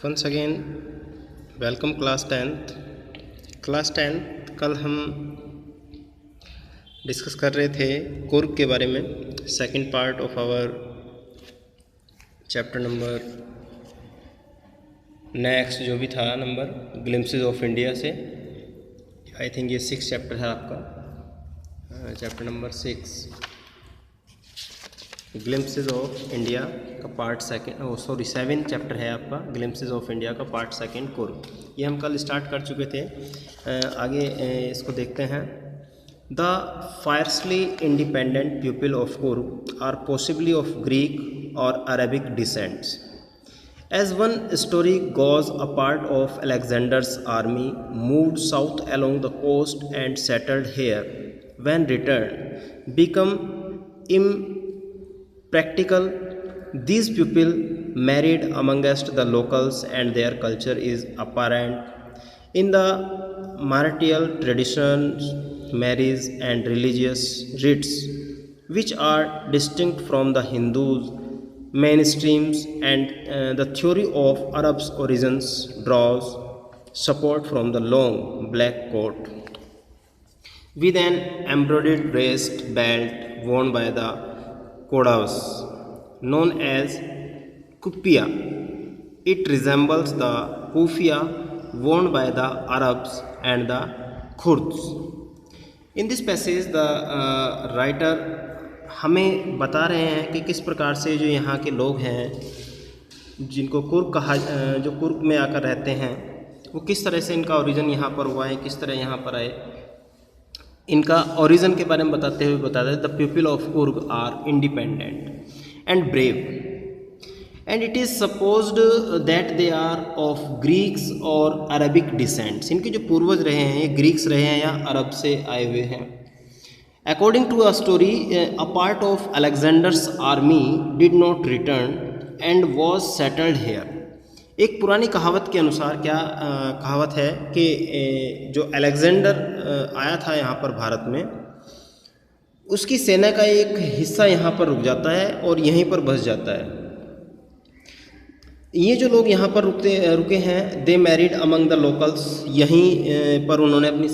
Once again welcome class 10th। कल हम discuss कर रहे थे कुर्ग के बारे में, second part of our chapter number next जो भी था नंबर ग्लिम्पसेस ऑफ इंडिया से। आई थिंक ये 6 चैप्टर है आपका, chapter number 6 glimpses of India का पार्ट सेकंड, 7 चैप्टर है आपका ग्लिम्पसेस ऑफ इंडिया का पार्ट सेकंड कुर्ग। ये हम कल स्टार्ट कर चुके थे, आगे इसको देखते हैं। The fiercely independent people of Coorg are possibly of Greek और Arabic descents. As one story goes, a part of Alexander's army moved south along the coast and settled here. When returned, become impractical. These people married amongst the locals, and their culture is apparent. In the martial traditions, marriage and religious rites, which are distinct from the Hindus mainstreams, and the theory of Arab's origins draws support from the long black coat with an embroidered breast belt worn by the Kodavas, known as kuppia. It resembles the kufiya worn by the Arabs and the Kurds. In this passage, the writer हमें बता रहे हैं कि किस प्रकार से जो यहाँ के लोग हैं, जिनको कुर्ग कहा, जो कुर्ग में आकर रहते हैं, वो किस तरह से इनका ओरिजिन यहाँ पर हुआ है, किस तरह यहाँ पर आए। इनका ओरिजिन के बारे में बताते हुए बताते हैं the people of Coorg are independent and brave, and it is supposed that they are of Greeks और अरबिक डिसेंट्स. इनके जो पूर्वज रहे हैं ये ग्रीक्स रहे हैं या अरब से आए हुए हैं. According to a story, a part of Alexander's army did not return and was settled here. एक पुरानी कहावत के अनुसार क्या कहावत है कि जो अलेक्जेंडर आया था यहाँ पर भारत में, उसकी सेना का एक हिस्सा यहाँ पर रुक जाता है और यहीं पर बस जाता है. ये जो लोग यहाँ पर रुके हैं, दे मैरिड अमंग द लोकल्स, यहीं पर उन्होंने अपनी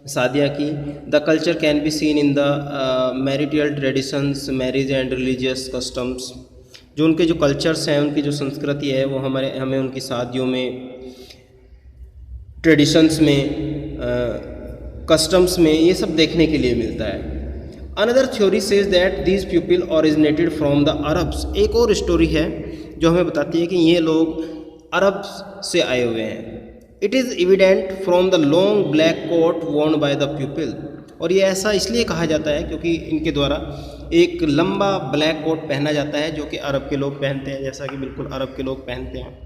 शादियाँ की. The culture can be seen in the marital traditions, marriage and religious customs. जो उनके जो कल्चर्स हैं, उनकी जो संस्कृति है, वो हमें उनकी शादियों में, ट्रेडिशंस में, कस्टम्स में, ये सब देखने के लिए मिलता है. Another theory says that these people originated from the Arabs. एक और स्टोरी है जो हमें बताती है कि ये लोग अरब से आए हुए हैं. It is evident from the long black coat worn by the people. और ये ऐसा इसलिए कहा जाता है क्योंकि इनके द्वारा एक लंबा ब्लैक कोट पहना जाता है जो कि अरब के लोग पहनते हैं, जैसा कि बिल्कुल अरब के लोग पहनते हैं.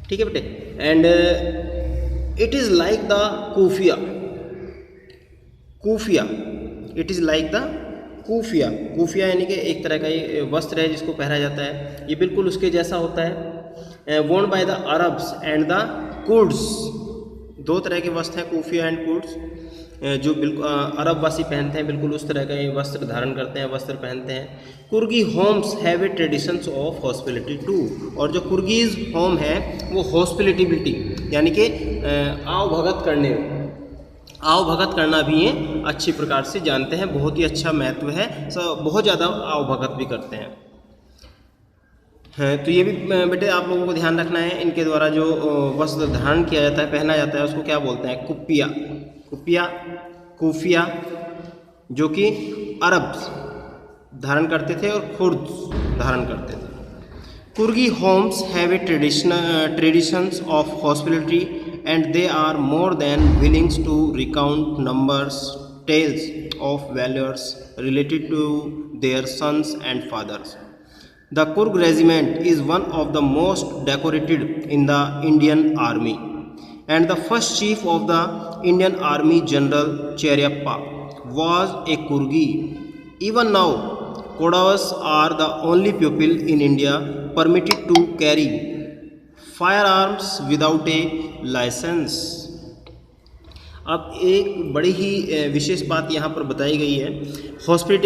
ठीक है बेटे. And it is like the keffiyeh. It is like the keffiyeh यानी कि एक तरह का ये वस्त्र है जिसको पहना जाता है. ये बिल्कुल उसके जैसा होता है. वोन by the Arabs and the Kurds. दो तरह के वस्त्र हैं, कुफिया एंड कुर्ड्स, जो बिल्कुल अरबवासी पहनते हैं. बिल्कुल उस तरह का ये वस्त्र धारण करते हैं, वस्त्र पहनते हैं. Coorgi homes have a traditions of hospitality too. और जो कुर्गीज होम है वो हॉस्पिटलिटी यानी कि आओ भगत करना भी ये अच्छी प्रकार से जानते हैं. बहुत ही अच्छा महत्व है, बहुत ज़्यादा आओ भगत भी करते हैं. तो ये भी बेटे आप लोगों को ध्यान रखना है. इनके द्वारा जो वस्त्र धारण किया जाता है, पहना जाता है, उसको क्या बोलते हैं? कुफिया, जो कि अरब धारण करते थे और खुर्द धारण करते थे. Coorgi homes have a traditions of hospitality and they are more than willing to recount numbers tales of valors related to their sons and fathers. The Kurg regiment is one of the most decorated in the Indian army, and the first chief of the Indian army, General Cheryappa, was a Kurgi. Even now, Kodavas are the only people in India permitted to carry firearms without a license. अब एक बड़ी ही विशेष बात यहाँ पर बताई गई है. Hospital